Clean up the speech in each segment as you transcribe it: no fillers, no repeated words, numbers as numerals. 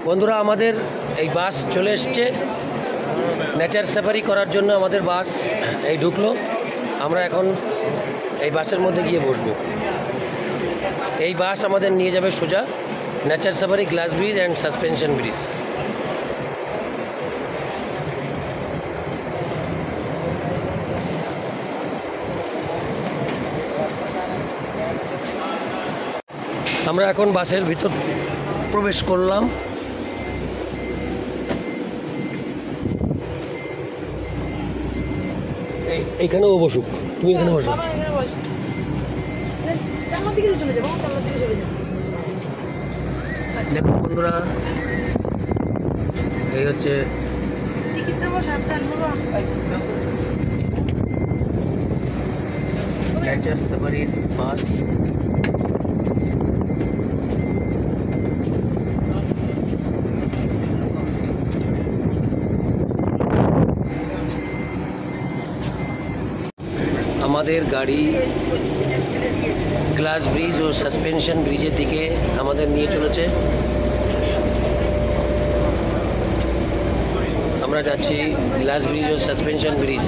বন্ধুরা আমাদের এই বাস চলে এসছে নেচার সাফারি করার জন্য। আমাদের বাস এই ঢুকলো, আমরা এখন এই বাসের মধ্যে গিয়ে বসবো। এই বাস আমাদের নিয়ে যাবে সোজা nature safari, glass bridge and suspension bridge. আমরা এখন বাসের ভিতর প্রবেশ করলাম। এইখানেও বসুক, তুমি এখানে বসো। দেখুন বন্ধুরা, এই হচ্ছে নেচার সাফারির বাস। আমাদের গাড়ি গ্লাস ব্রিজ ও সাসপেনশন ব্রিজের দিকে আমাদের নিয়ে চলেছে। আমরা যাচ্ছি গ্লাস ব্রিজ ও সাসপেনশন ব্রিজ।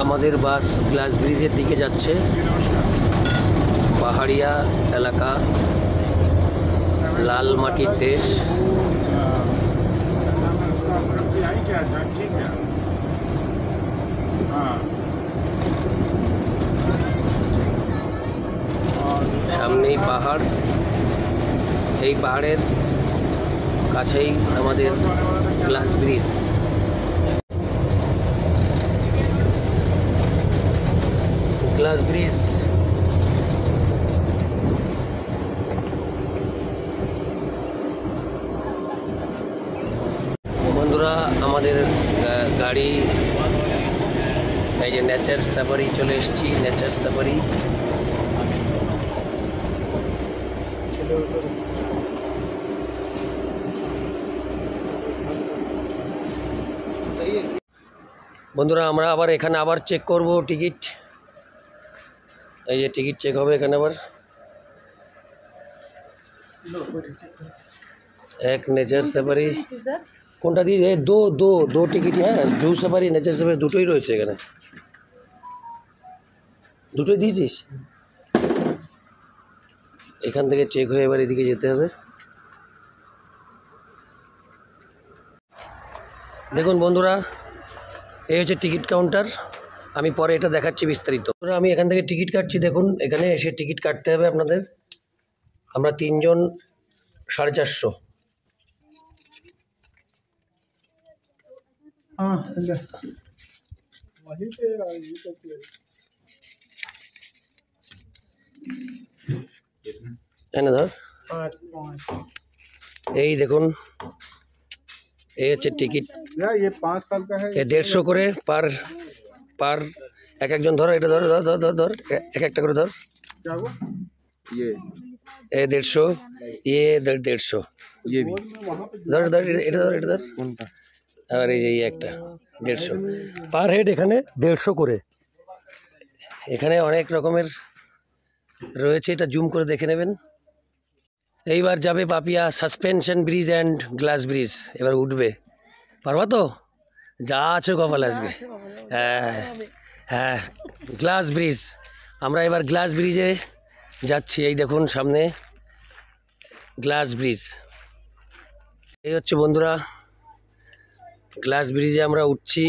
আমাদের বাস গ্লাস ব্রিজের দিকে যাচ্ছে। পাহাড়িয়া এলাকা, লাল মাটির দেশ। সামনেই পাহাড়, এই পাহাড়ের কাছেই আমাদের গ্লাস ব্রিজ। গ্লাস ব্রিজ বন্ধুরা, আমাদের গাড়ি এই যে নেচার সাফারি চলে এসেছি। নেচার সাফারি বন্ধুরা, আমরা আবার এখানে আবার চেক করব টিকিট। এই যে টিকিট চেক হবে এখানে আবার। এক নেচার সাফারি কোনটা দিয়ে দো টিকিট, হ্যাঁ জু সাফারি নেচার সাফারি দুটোই রয়েছে এখানে। দুটোই দিয়েছিস? এখান থেকে চেক হয়ে এবার এদিকে যেতে হবে। দেখুন বন্ধুরা, এই হচ্ছে টিকিট কাউন্টার। আমি পরে এটা দেখাচ্ছি বিস্তারিত। আমি এখান থেকে টিকিট কাটছি। দেখুন এখানে এসে টিকিট কাটতে হবে আপনাদের। আমরা 3 জন 450। এনে ধর। এই দেখুন, এই হচ্ছে টিকিট। ये 5 साल का है। 150 করে পার এক একজন। ধরো এটা, ধর ধর ধর ধর ধর এক একটা করে ধর। क्या हुआ? ये 150, ये 150। ये भी ধর ধর এটা ধর, এটা ধর। আর এই যে একটা 150 পার হেড। এখানে 150 করে। এখানে অনেক রকমের রয়েছে, এটা জুম করে দেখে নেবেন। এইবার যাবে Papiya suspension bridge and glass bridge. এবার উঠবে, পারবা তো? যা আছে কপাল আজকে। হ্যাঁ হ্যাঁ, গ্লাস ব্রিজ। আমরা এবার গ্লাস ব্রিজে যাচ্ছি। এই দেখুন সামনে গ্লাস ব্রিজ। এই হচ্ছে বন্ধুরা গ্লাস ব্রিজে আমরা উঠছি।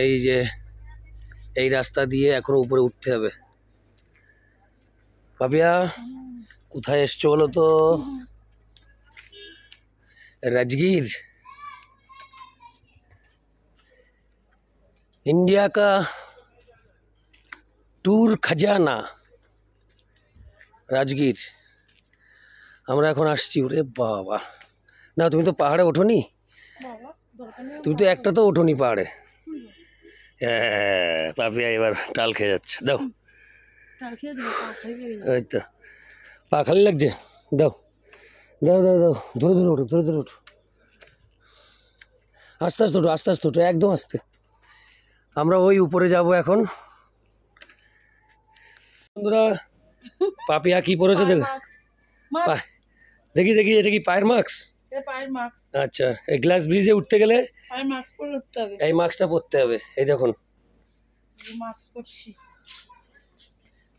এই যে এই রাস্তা দিয়ে এখন উপরে উঠতে হবে। পাপিয়া কোথায় এসছো বলো তো? राजगीर इंडिया का ট্যুর খাজানা রাজগীর। আমরা এখন আসছি। ওরে বাবা, না তুমি তো পাহাড়ে ওঠোনি, তুমি তো একটা তো ওঠোনি পাহাড়ে। হ্যাঁ, পাপিয়া এবার টাল খেয়ে যাচ্ছে, দাও। ওই তো পা খালি লাগছে, দাও দাও দাও দাও, ধরে ধরে ওঠো, ধরে ধরে ওঠো, আস্তে আস্তে ওঠো, আস্তে আস্তে ওঠো, একদম আস্তে। আমরা ওই উপরে যাব এখন। বন্ধুরা, পাপিয়া কি পরেছে দেখো, দেখি দেখি, এটা কি পায়ের মাস্ক? আচ্ছা, এই গ্লাস ব্রিজে উঠতে গেলে এই মাস্কটা পরতে হবে। এই দেখুন,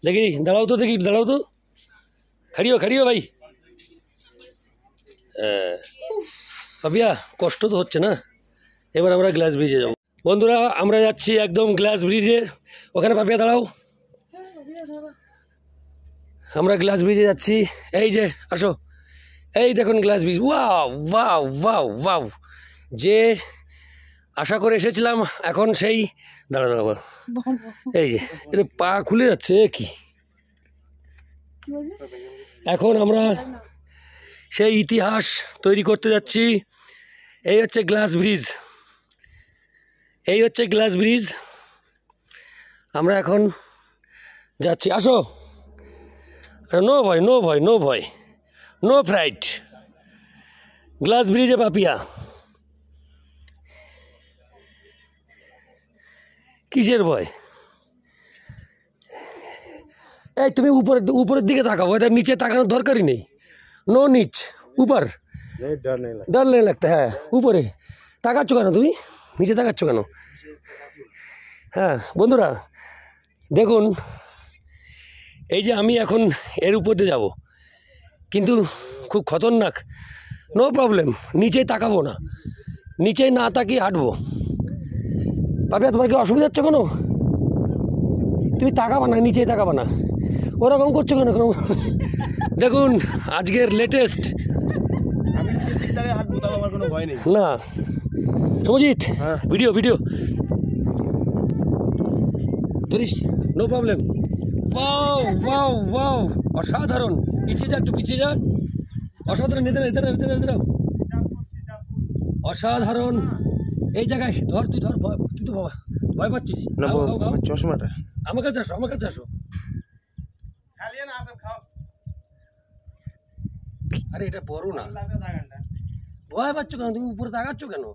দেখি, দাঁড়াও তো, দেখি দাঁড়াও তো, খাড়িও খাড়িও ভাই। পাপিয়া কষ্ট তো হচ্ছে না? এবার আমরা গ্লাস ব্রিজে যাবো। বন্ধুরা, আমরা যাচ্ছি একদম গ্লাস ব্রিজে। ওখানে পাপিয়া দাঁড়াও, আমরা গ্লাস ব্রিজে যাচ্ছি। এই যে আসো, এই দেখুন glass bridge. Wow wow wow wow, যে আশা করে এসেছিলাম এখন সেই, দাঁড়া দাঁড়া, এই যে এটা পা খুলে যাচ্ছে কি। এখন আমরা সেই ইতিহাস তৈরি করতে যাচ্ছি। এই হচ্ছে গ্লাস ব্রিজ, এই হচ্ছে গ্লাস ব্রিজ। আমরা এখন যাচ্ছি, আসো। নো ভয়, নো ভয়, নো ভয়, নো ফ্রাইট। গ্লাস ব্রিজে পাপিয়া, কিসের ভয়? এই তুমি উপরের দিকে তাকাবো, এটা নিচে তাকানোর দরকারই নেই। নো নিচ, উপর। ডর নেই লাগতে, হ্যাঁ উপরে তাকাচ্ছ কেন তুমি, নিচে তাকাচ্ছ কেন? হ্যাঁ বন্ধুরা দেখুন, এই যে আমি এখন এর উপর দিয়ে যাবো, কিন্তু খুব খতরনাক। নো প্রবলেম, নিচে তাকাবো না, নিচে না তাকিয়ে হাঁটবো। পাপিয়া, তোমার কি অসুবিধা হচ্ছে কোনো? তুমি তাকাবা না, নিচেই তাকাবা না, ওরকম করছো কেন? দেখুন আজকের লেটেস্ট। না সমজিৎ, ভিডিও ভিডিও ধরিস, no problem. Wow wow wow, অসাধারণ। পিছিয়ে যা, একটু পিছিয়ে যা, অসাধারণ। এদের এদের এদের এদের অসাধারণ। এই জায়গায় ধর, তুই ধর, তুই তো বাবা ভয় পাচ্ছিস। চশমাটা আমার কাছে আসো, আমার কাছে আসো। আরে এটা বড় না, ভয় পাচ্ছ কেন তুমি? উপরে তাকাচ্ছ কেন?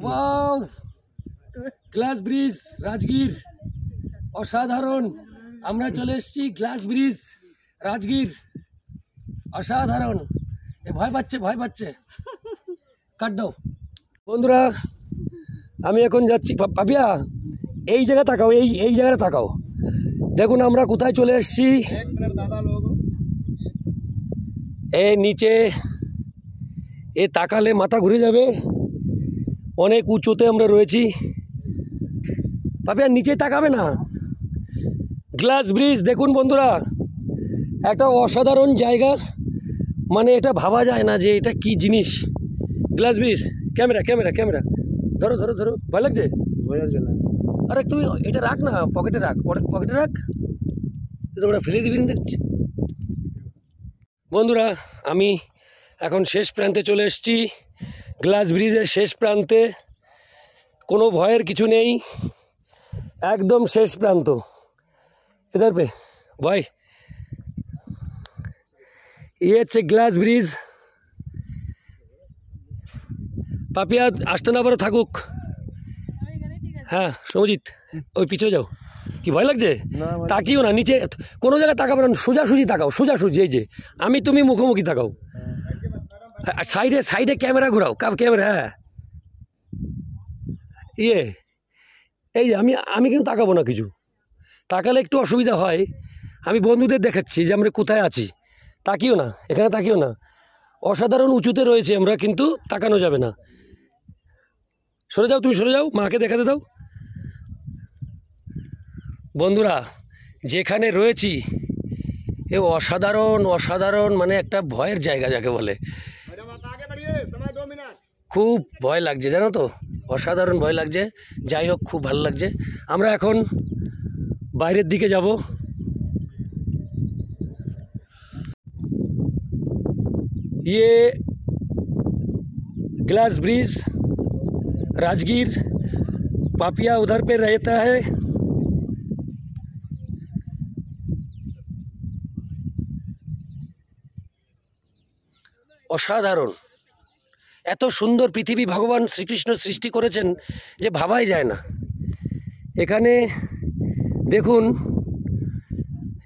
ওয়াও, গ্লাস ব্রিজ রাজগীর, অসাধারণ। আমরা চলে এসেছি গ্লাস ব্রিজ রাজগীর, অসাধারণ। এ ভয় পাচ্ছে, ভয় পাচ্ছে, কাট দাও। বন্ধুরা, আমি এখন যাচ্ছি। পাপিয়া এই জায়গা তাকাও, এই জায়গাটা তাকাও, দেখুন আমরা কোথায় চলে এসেছি। এই নিচে এ তাকালে মাথা ঘুরে যাবে, অনেক উঁচুতে আমরা রয়েছি। পাপিয়া নিচে তাকাবে না। গ্লাস ব্রিজ দেখুন বন্ধুরা, একটা অসাধারণ জায়গা, মানে এটা ভাবা যায় না যে এটা কি জিনিস। Glass bridge, camera camera camera, ধরো ধরো ধরো, ভয় লাগছে? আরে তুই এটা রাখ না, পকেটে রাখ, পকেটে রাখ, তোমরা ফেলে দিবি দেখছি। বন্ধুরা, আমি এখন শেষ প্রান্তে চলে এসেছি, গ্লাস ব্রিজের শেষ প্রান্তে। কোনো ভয়ের কিছু নেই, একদম শেষ প্রান্ত। इधर पे भाई, ये হচ্ছে গ্লাস ব্রিজ। পাপিয়া আসতে না পারে থাকুক। হ্যাঁ সমজিৎ, ওই পিছিয়ে যাও। কি ভয় লাগছে? তাকিও না, নিচে কোনো জায়গায় তাকাবে না, সোজাসুজি তাকাও, সোজাসুজি। এই যে আমি তুমি মুখোমুখি তাকাও, সাইডে সাইডে ক্যামেরা ঘোরাও, ক্যামেরা। হ্যাঁ এই যে আমি কিন্তু তাকাবো না কিছু, তাকালে একটু অসুবিধা হয়। আমি বন্ধুদের দেখাচ্ছি যে আমরা কোথায় আছি। তাকিও না, এখানে তাকিও না, অসাধারণ উঁচুতে রয়েছে আমরা, কিন্তু তাকানো যাবে না। সরে যাও, তুমি সরে যাও, মাকে দেখাতে দাও। বন্ধুরা, যেখানে রয়েছি এ অসাধারণ, অসাধারণ, মানে একটা ভয়ের জায়গা যাকে বলে। খুব ভয় লাগছে জানো তো, অসাধারণ ভয় লাগছে। যাই হোক, খুব ভালো লাগছে। আমরা এখন বাইরের দিকে যাব। ये ग्लास ब्रिज राजगीर पापिया उधर पे रहता है। অসাধারণ, এত সুন্দর পৃথিবী ভগবান শ্রীকৃষ্ণ সৃষ্টি করেছেন যে ভাবাই যায় না। এখানে দেখুন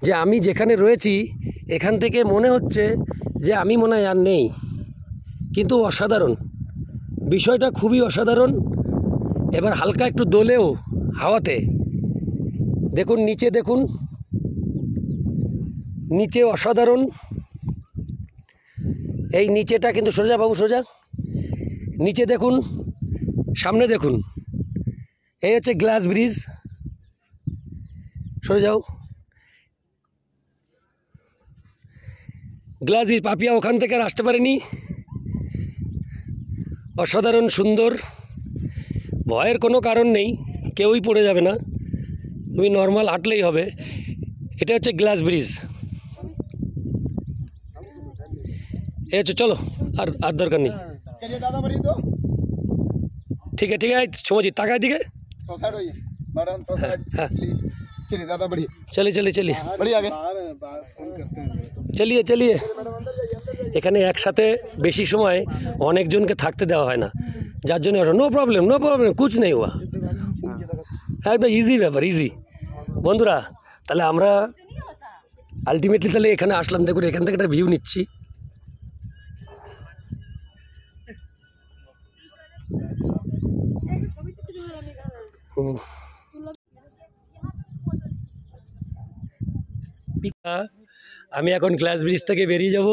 যে আমি যেখানে রয়েছি এখান থেকে মনে হচ্ছে যে আমি মনে হয় আর নেই, কিন্তু অসাধারণ, বিষয়টা খুবই অসাধারণ। এবার হালকা একটু দোলেও হাওয়াতে, দেখুন নিচে, দেখুন নিচে অসাধারণ। এই নিচেটা কিন্তু সোজা বাবু, সোজা নিচে দেখুন, সামনে দেখুন, এই হচ্ছে গ্লাস ব্রিজ। সরে যাও, গ্লাস ব্রিজ পাপিয়া ওখান থেকে আর আসতে পারেনি। অসাধারণ সুন্দর, ভয়ের কোনো কারণ নেই, কেউই পড়ে যাবে না, তুমি নর্মাল হাঁটলেই হবে। এটা হচ্ছে গ্লাস ব্রিজ। এই হচ্ছে, চলো আর দরকার নেই। चलिए दादा बढ़िए तो ঠিক আছে, ঠিক আছে, সমঝি টাকায় দিকে। तो साइड होइए मैडम, तो साइड हाँ। प्लीज। चलिए दादा बढ़िए চলে চলে চলিয়ে बढ़िए आगे फोन करते हैं। চলিয়ে চলিয়ে। এখানে একসাথে বেশি সময় অনেকজনকে থাকতে দেওয়া হয় না, যার জন্য নো প্রবলেম, নো প্রবলেম, কুছ নেই হুয়া, একদম ইজি ব্যাপার, ইজি। বন্ধুরা, তাহলে আমরা আলটিমেটলি তাহলে এখানে আসলাম। দেখুন এখান থেকে একটা ভিউ নিচ্ছি। আমি এখন গ্লাস ব্রিজ থেকে বেরিয়ে যাব।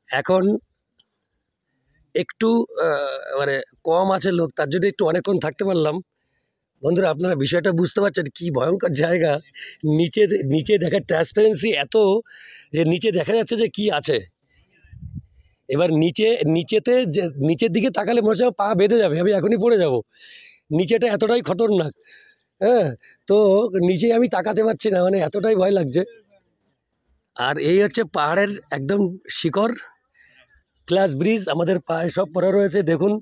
এখন একটু মানে কম আছে লোক, তার জন্য একটু অনেকক্ষণ থাকতে পারলাম। বন্ধুরা, আপনারা বিষয়টা বুঝতে পারছেন কি ভয়ঙ্কর জায়গা। নিচে দেখার ট্রান্সপারেন্সি এত যে নিচে দেখা যাচ্ছে যে কি আছে। এবার নিচেতে যে নিচের দিকে তাকালে মনে হচ্ছে পা বেঁধে যাবে, আমি এখনই পড়ে যাব। নিচেটা এতটাই খতরনাক, হ্যাঁ, তো নিচে আমি তাকাতে পারছি না, মানে এতটাই ভয় লাগছে। আর এই হচ্ছে পাহাড়ের একদম শিখর, গ্লাস ব্রিজ আমাদের পায়ে সব পড়া রয়েছে। দেখুন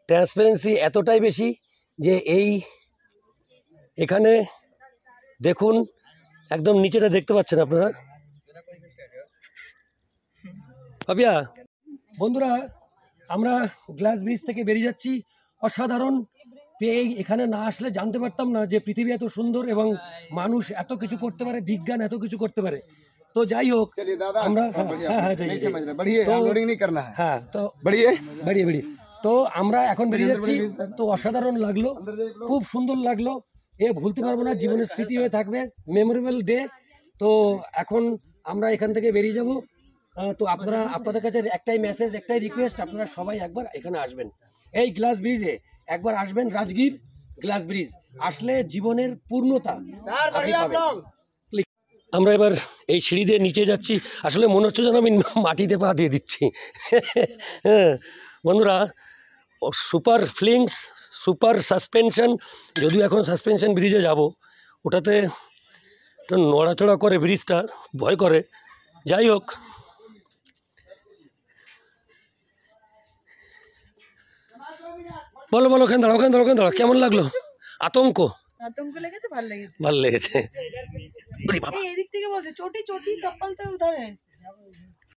ট্রান্সপারেন্সি এতটাই বেশি যে এখানে দেখুন একদম নিচেটা দেখতে পাচ্ছেন আপনারা। পাপিয়া, বন্ধুরা, আমরা গ্লাস ব্রিজ থেকে বেরিয়ে যাচ্ছি। অসাধারণ, এখানে না আসলে জানতে পারতাম না যে পৃথিবী এত সুন্দর এবং মানুষ এত কিছু করতে পারে, বিজ্ঞান এত কিছু করতে পারে। তো যাই হোক, चलिए दादा আমরা बढ़िया, হ্যাঁ नहीं समझ रहे, बढ़िए अनलोडिंग नहीं करना है। হ্যাঁ, তো बढ़िए বেরিয়ে তো আমরা এখন বেরিয়ে যাচ্ছি। তো অসাধারণ লাগলো, খুব সুন্দর লাগলো, এ ভুলতে পারবো না, জীবনের স্মৃতি হয়ে থাকবে, মেমোরেবল ডে। তো এখন আমরা এখান থেকে বেরিয়ে যাব। তো আপনাদের কাছে একটাই মেসেজ, একটাই রিকোয়েস্ট, আপনারা সবাই একবার এখানে আসবেন, এই গ্লাস ব্রিজে একবার আসবেন। রাজগীর গ্লাস ব্রিজ আসলে জীবনের পূর্ণতা আপনি পাবেন। আমরা এবার এই সিঁড়ি দিয়ে নিচে যাচ্ছি। আসলে মনে হচ্ছে যেন আমি মাটিতে পা দিয়ে দিচ্ছি। হ্যাঁ বন্ধুরা, সুপার ফিলিংস, সুপার সাসপেনশন। যদিও এখন সাসপেনশন ব্রিজে যাব, ওটাতে নড়াচড়া করে ব্রিজটা, ভয় করে। যাই হোক, বলো বলো, ওখানে দাঁড়াও, ওখানে দাঁড়াও, ওখানে দাঁড়াও। কেমন লাগলো? আতঙ্ক লেগেছে, ভালো লেগেছে, ভালো লেগেছে। এই এদিক থেকে বলছে চটি চটি চপ্পল তো উধার